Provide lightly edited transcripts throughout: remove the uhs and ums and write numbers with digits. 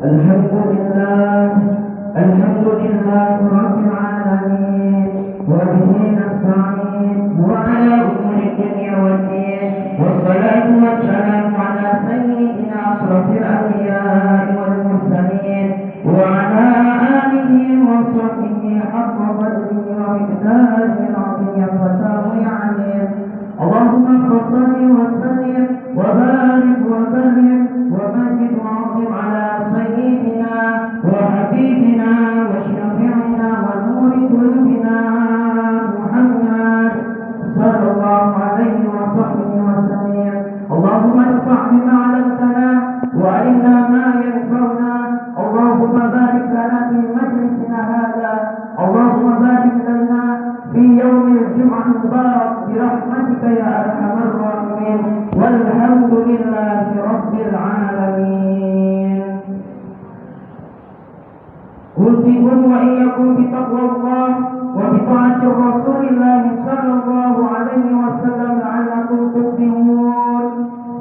الحمد لله الحمد لله رب العالمين وبه نستعين وعلى أمور الدنيا والدين والصلاة والسلام على سيدنا أشرف الأنبياء والمرسلين وعلى آله وصحبه حق قدره ومقداره العظيم فتاه عليه اللهم صل وسلم وبارك وسلم ومجد وعظم على سيدنا وحبيبنا وشفيعنا ونور قلوبنا محمد صلى الله عليه وصحبه وسلم اللهم ارفع بما علمتنا وعلمنا ما ينفعنا اللهم بارك لنا في مجلسنا هذا اللهم بارك لنا في يوم الجمعة المبارك برحمتك يا أرحم الراحمين والحمد لله رب العالمين. أوصيكم وإياكم بتقوى الله وبطاعة رسول الله صلى الله عليه وسلم لعلكم تفلحون.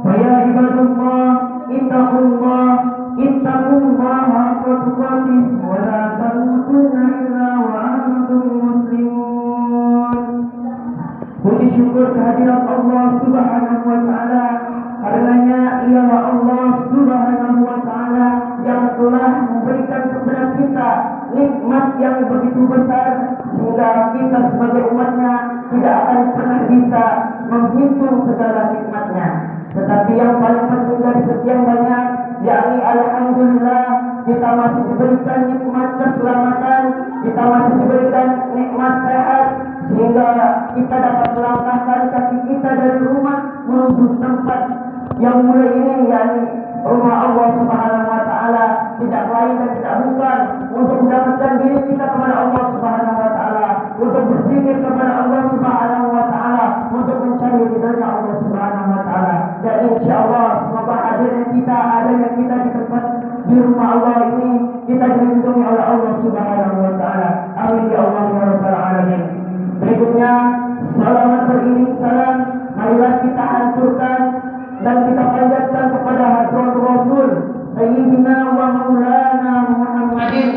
فيا عباد الله اتقوا الله حق تقاته ولا تموتن إلا وأنتم مسلمون. Puji syukur kehadirat Allah Subhanahu wa taala, karenanya ialah Allah Subhanahu wa taala yang telah memberikan kepada kita nikmat yang begitu besar sehingga kita sebagai umatnya tidak akan pernah bisa menghitung segala nikmatnya. Tetapi yang paling penting dari sekian banyak, yakni alhamdulillah kita masih diberikan nikmat keselamatan, kita masih diberikan nikmat sehat, sehingga kita dapat melangkahkan kaki kita dari rumah menuju tempat yang mulia ini, yakni rumah Allah Subhanahu wa taala, tidak lain dan tidak bukan untuk mendapatkan diri kita kepada Allah Subhanahu wa taala, untuk berzikir kepada Allah Subhanahu wa taala, untuk mencari ridha Allah Subhanahu wa taala. Dan insyaallah semoga adanya kita di tempat di rumah Allah ini kita dilindungi oleh Allah Subhanahu wa taala. Amin ya Allah ya rabbal alamin. Berikutnya salawat beriring salam marilah kita hancurkan dan kita panjatkan kepada hadrat Rasul Sayyidina wa Maulana Muhammadin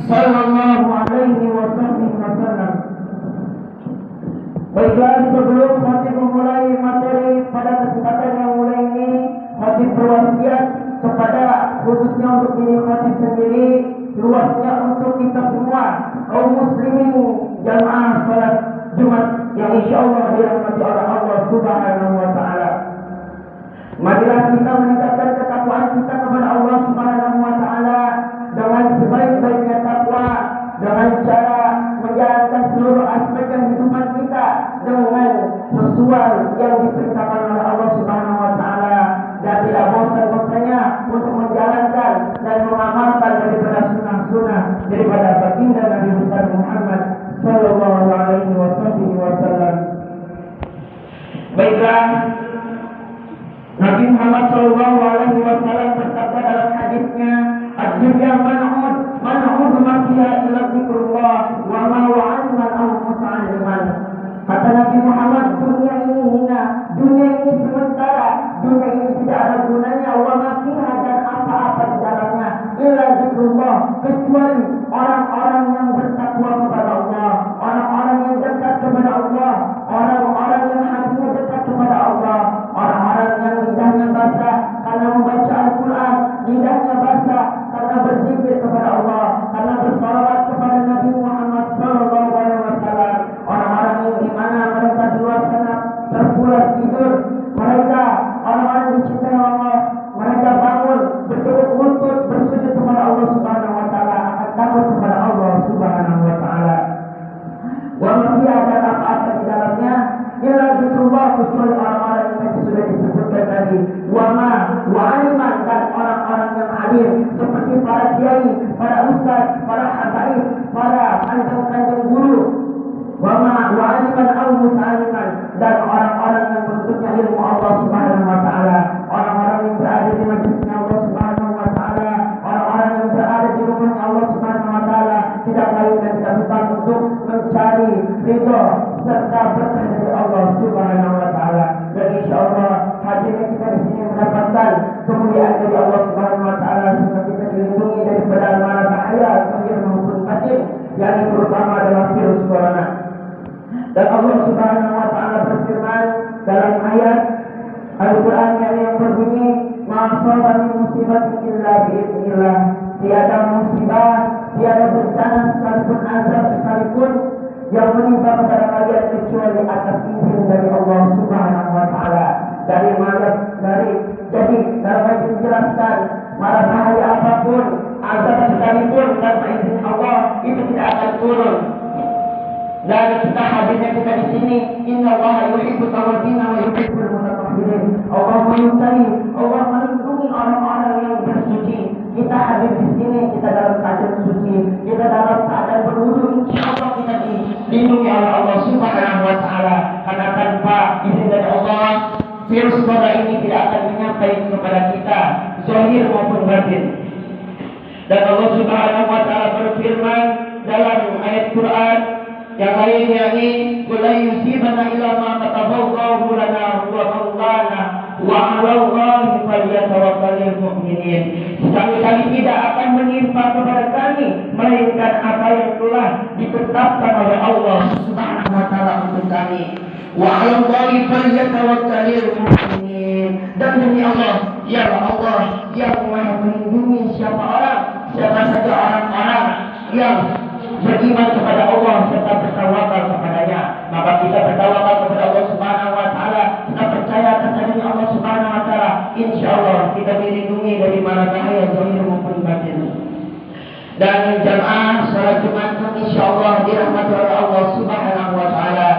sallallahu alaihi wasallam. Baiklah, sebelum khatib memulai materi pada kesempatan yang mulai ini, khatib berwasiat kepada khususnya untuk diri khatib sendiri, luasnya untuk kita semua kaum muslimin jamaah salat Jumat yang insyaallah dirahmati oleh Allah Subhanahu wa taala. Marilah kita meningkatkan ketakwaan kita kepada Allah Subhanahu wa taala dengan sebaik-baiknya takwa, dengan cara menjalankan seluruh aspek kehidupan kita dengan sesuai yang diperintahkan oleh Allah Subhanahu wa taala, dan tidak bosan-bosannya untuk menjalankan dan mengamalkan daripada sunnah-sunnah daripada baginda Nabi besar Muhammad sallallahu alaihi wasallam. Baiklah, Nabi Muhammad sallallahu alaihi wasallam bersabda dalam hadisnya, "Ad-dunya man'ud ma fiha illa dzikrullah wa ma wa'alman aw muta'alliman." Kata Nabi Muhammad, dunia ini hina, dunia ini sementara, dunia ini tidak ada gunanya, wa ma fiha dan apa-apa di dalamnya illa dzikrullah, kecuali orang-orang yang bertakwa kepada Allah, orang-orang yang dekat kepada Allah, orang-orang yang hatinya dekat kepada Allah, orang-orang yang lidahnya basah karena membaca Al-Quran, lidahnya basah karena berzikir kepada Allah, karena bersalawat kepada Nabi Muhammad sallallahu alaihi wasallam, orang-orang yang di mana mereka di luar sana terpulas tidur, mereka orang-orang yang dicintai Allah, mereka bangun berturut lutut bersujud kepada Allah Subhanahu wa taala, akan takut kepada Allah Subhanahu wa taala. Wa masih ada apa-apa di dalamnya illa dzikrullah, kecuali orang-orang yang sudah disebutkan tadi, wa aliman, dan orang-orang yang alim seperti para kiai, para ustaz, para habaib, para kanjeng-kanjeng guru, wa aliman aw muta'alliman, dan orang-orang yang menuntutnya ilmu Allah Subhanahu wa taala, orang-orang yang berada di majlisnya Allah Subhanahu wa taala, orang-orang yang berada di rumahnya Allah Subhanahu wa taala, tidak lain dan tidak bukan untuk mencari ridha serta berkah dari Allah Subhanahu wa taala. Dan insyaallah hadirnya kita di sini mendapatkan kemuliaan dari Allah Subhanahu wa taala, sehingga kita dilindungi asaba min musibatin illa biidznillah. Tiada musibah, tiada bencana sekalipun, azab sekalipun yang menimpa kepada kalian kecuali atas izin dari Allah Subhanahu wa taala. Jadi dalam ayat dijelaskan mara bahaya apapun, azab sekalipun tanpa izin Allah itu tidak akan turun. Dan kita hadirnya kita di sini, Inna Allah yuhibbu tawabina wa yuhibbul mutatahhirin. Allah menyukai, Allah melindungi orang-orang yang bersuci. Kita hadir di sini, kita dalam keadaan suci, kita dalam keadaan berwudu, insyaallah kita dilindungi oleh Allah Subhanahu wa taala. Karena tanpa izin dari Allah, virus corona ini tidak akan menyampai kepada kita, zahir maupun batin. Dan Allah Subhanahu wa taala berfirman dalam ayat Quran yang lainnya ini, "Qul yusibana illa ma kataballahu lana wa maulana wa 'alallahi falyatawakkalul mu'minin." Sekali-kali tidak akan menimpa kepada kami melainkan apa yang telah ditetapkan oleh Allah Subhanahu wa taala untuk kami. Wa 'alallahi falyatawakkalul mu'minin. Dan demi Allah, ya Allah yang Maha melindungi siapa saja orang-orang yang beriman kepada Allah serta bertawakal kepadanya. Maka kita bertawakal kepada Allah Subhanahu wa taala, kita percaya kepada Allah Subhanahu wa taala, insyaallah kita dilindungi dari mara bahaya zahir maupun batin. Dan jamaah salat Jumat insyaallah dirahmati oleh Allah Subhanahu wa taala.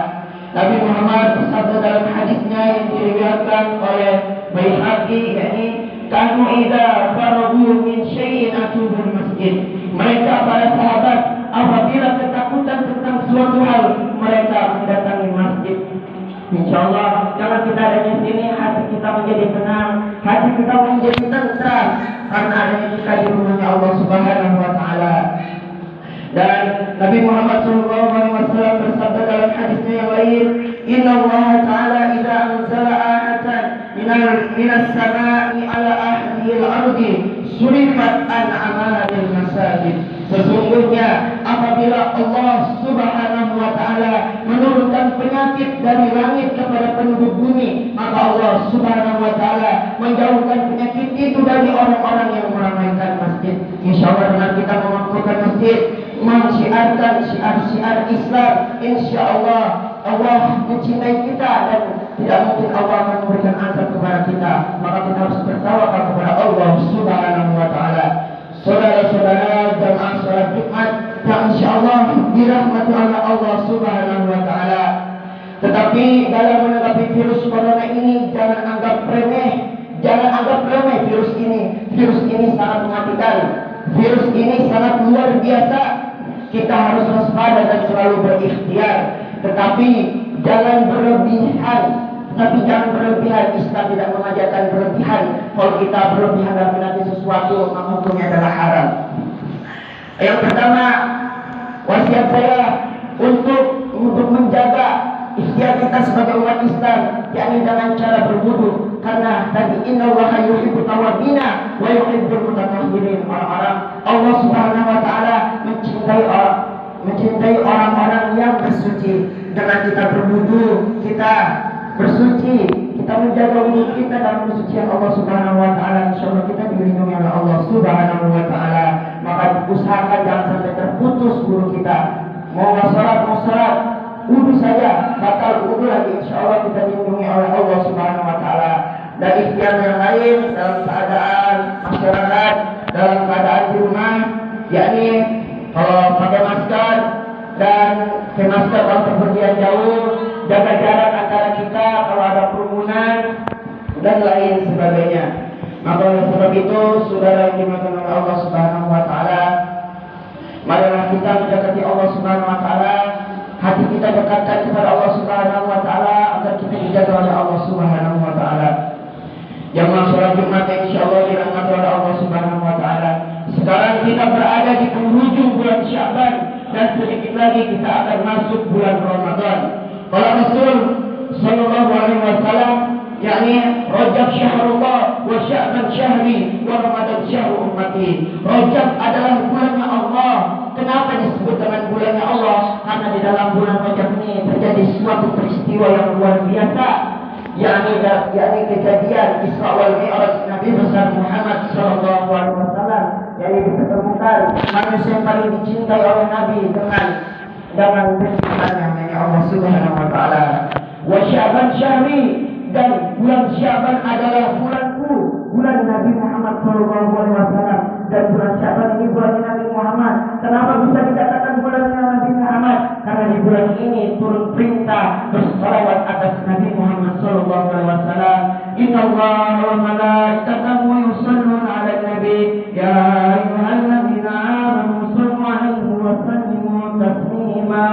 Nabi Muhammad bersabda dalam hadisnya yang diriwayatkan oleh Baihaqi, yakni kanu idza faragu min syai'in atubul masjid. Mereka para sahabat apabila ketakutan tentang suatu hal, mereka mendatangi masjid. Insyaallah jangan kita ada di sini hati kita menjadi tenang, hati kita menjadi tentram karena adanya kita di rumahnya Allah Subhanahu wa taala. Dan Nabi Muhammad SAW bersabda dalam hadisnya yang lain, Inna Allah Ta'ala idza anzala ayatan minas sama'i ala ahli al-ardi surifat an amalil masajid. Sesungguhnya apabila Allah Subhanahu wa taala menurunkan penyakit dari langit kepada penduduk bumi, maka Allah Subhanahu wa taala menjauhkan penyakit itu dari orang-orang yang meramaikan masjid. Insyaallah dengan kita memakmurkan masjid, mensiarkan syiar-syiar Islam, insyaallah Allah mencintai kita dan tidak mungkin Allah akan memberikan azab kepada kita. Maka kita harus bertawakal kepada Allah Subhanahu wa taala. Saudara-saudara jamaah salat Jumat yang insyaallah dirahmati oleh Allah Subhanahu wa taala. Tetapi dalam menanggapi virus corona ini jangan anggap remeh virus ini. Virus ini sangat mematikan. Virus ini sangat luar biasa. Kita harus waspada dan selalu berikhtiar. Tetapi jangan berlebihan. Islam tidak mengajarkan berlebihan. Kalau kita berlebihan dalam menanti sesuatu, maka hukumnya adalah haram. Yang pertama, wasiat saya untuk menjaga ikhtiar kita sebagai umat Islam, yakni dengan cara berwudu. Karena tadi Inna Allaha yuhibbu tawabina wa yuhibbul mutatahhirin. Orang-orang Allah Subhanahu wa taala mencintai orang-orang yang bersuci. Dengan kita berwudu, kita bersuci, kita menjaga wudu kita dalam kesucian Allah Subhanahu wa taala, insyaallah kita dilindungi oleh Allah Subhanahu wa taala. Maka usahakan jangan sampai terputus wudu kita. Mau salat, wudu saja, batal wudu lagi, insyaallah kita dilindungi oleh Allah Subhanahu wa taala. Dan ikhtiar yang lain dalam keadaan masyarakat, dalam keadaan di rumah, yakni kalau pakai masker dan pakai masker kalau perpergian jauh, jaga jarak antara kita kalau ada kerumunan dan lain sebagainya. Maka oleh sebab itu, saudara yang dimuliakan oleh Allah Subhanahu wa taala, marilah kita mendekati Allah Subhanahu wa taala, hati kita dekatkan kepada Allah Subhanahu wa taala agar kita dijaga oleh Allah Subhanahu wa taala. Jamaah salat Jumat insyaallah dirahmati oleh Allah Subhanahu wa taala. Sekarang kita berada di penghujung bulan Sya'ban dan sedikit lagi kita akan masuk bulan Ramadan. Kalau Rasul sallallahu alaihi wasallam, yakni Rajab syahrullah wa Sya'ban syahri wa Ramadan syahru ummati. Rajab adalah bulannya Allah. Kenapa disebut dengan bulannya Allah? Karena di dalam bulan Rajab ini terjadi suatu peristiwa yang luar biasa. yakni kejadian Isra wal Mi'raj Nabi besar Muhammad sallallahu alaihi wasallam, yakni dipertemukan manusia yang paling dicintai oleh Nabi dengan penciptaannya, yakni Allah Subhanahu wa taala. Wa Sya'ban syahri, dan bulan Sya'ban adalah bulanku, bulan Nabi Muhammad sallallahu alaihi wasallam, dan bulan Sya'ban ini bulan Nabi Muhammad. Kenapa bisa dikatakan bulan Nabi Muhammad? Karena di bulan ini turun perintah bersalawat atas Nabi Muhammad sallallahu alaihi wasallam. Innallaha wa malaikatahu yusholluna 'alan nabi ya ayyuhalladzina amanu shallu 'alaihi wa sallimu taslima.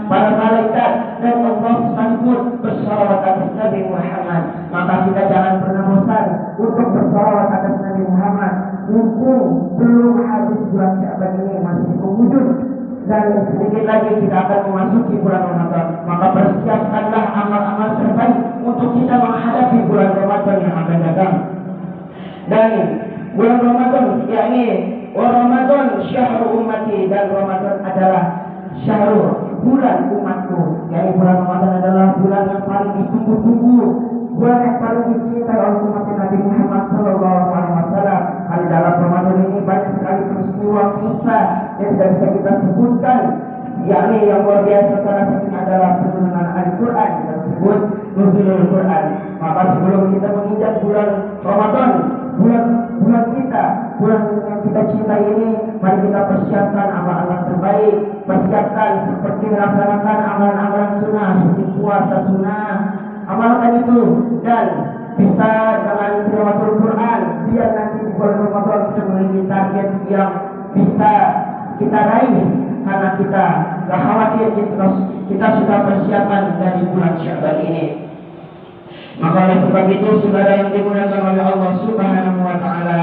Para malaikat dan Allah sekalipun bersalawat atas Nabi Muhammad. Maka kita jangan pernah bosan untuk bersalawat atas Nabi Muhammad. Mumpung belum habis bulan Sya'ban ini masih mewujud, dan sedikit lagi kita akan memasuki bulan Ramadan. Maka persiapkanlah amal-amal terbaik untuk kita menghadapi bulan Ramadan yang akan datang. Dan bulan Ramadan, yakni Ramadan syahrul ummati, dan Ramadan adalah syahrul, bulan umatku. Yakni bulan Ramadan adalah bulan yang paling ditunggu-tunggu, bulan yang paling dicintai oleh umat Nabi Muhammad sallallahu alaihi wasallam. Di dalam Ramadan ini banyak sekali peristiwa kisah yang tidak bisa kita sebutkan, yakni yang luar biasa. Salah satunya adalah penurunan Al-Quran, yang disebut Nuzulul Quran. Maka sebelum kita menginjak bulan Ramadan, bulan kita, bulan yang kita cintai ini, mari kita persiapkan amal-amal terbaik. Persiapkan seperti melaksanakan amalan-amalan sunnah, seperti puasa sunnah, amalkan itu, dan bisa dengan tilawatul Quran, biar nanti di bulan Ramadan kita memiliki target yang bisa kita raih, karena kita gak khawatir kita sudah persiapan dari bulan Sya'ban ini. Maka oleh sebab itu, saudara yang dimuliakan oleh Allah Subhanahu wa taala,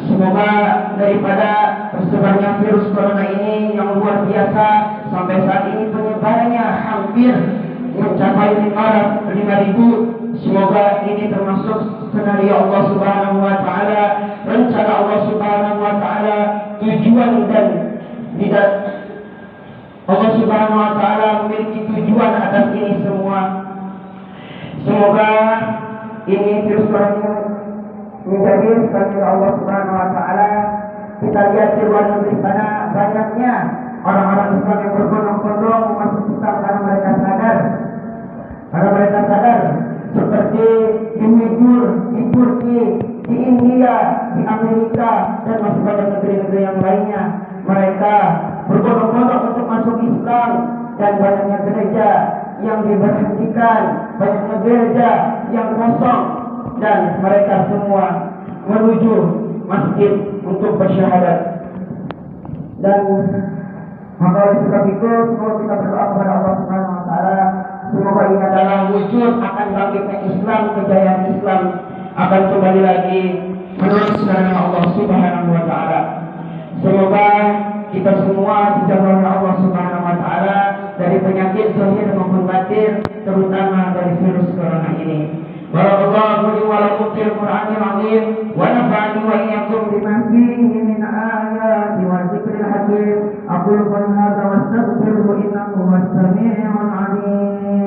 semoga daripada tersebarnya virus corona ini yang luar biasa, sampai saat ini penyebarannya hampir mencapai 5.000. Semoga ini termasuk skenario Allah Subhanahu wa taala, rencana Allah Subhanahu wa taala, tujuan, dan tidak Allah Subhanahu wa taala memiliki tujuan atas ini semua. Semoga ini virus corona menjadi skenario Allah Subhanahu wa taala. Kita lihat di luar negeri sana, banyaknya orang-orang Islam yang berbondong-bondong masuk Islam karena mereka sadar, seperti di Uyghur, di Turki, di India, di Amerika, dan masih banyak negeri-negeri yang lainnya. Mereka berbondong-bondong untuk masuk Islam, dan banyaknya gereja yang diberhentikan, banyaknya gereja yang kosong, dan mereka semua menuju masjid untuk bersyahadat. Dan maka oleh sebab itu, semoga kita berdoa kepada Allah Subhanahu wa taala, semoga ini adalah wujud akan bangkitnya Islam, kejayaan Islam akan kembali lagi menurut sarana Allah Subhanahu wa taala. Semoga kita semua dijaga oleh Allah Subhanahu wa taala dari penyakit zahir maupun batin, terutama dari virus corona ini. Barakallahu li wa lakum fil Qur'anil 'azim wa nafa'ani wa iyyakum bima fihi min ayati wa dzikril hakim. Aqulu qawli hadza wa astaghfiruhu innahu huwas samii'ul 'aliim.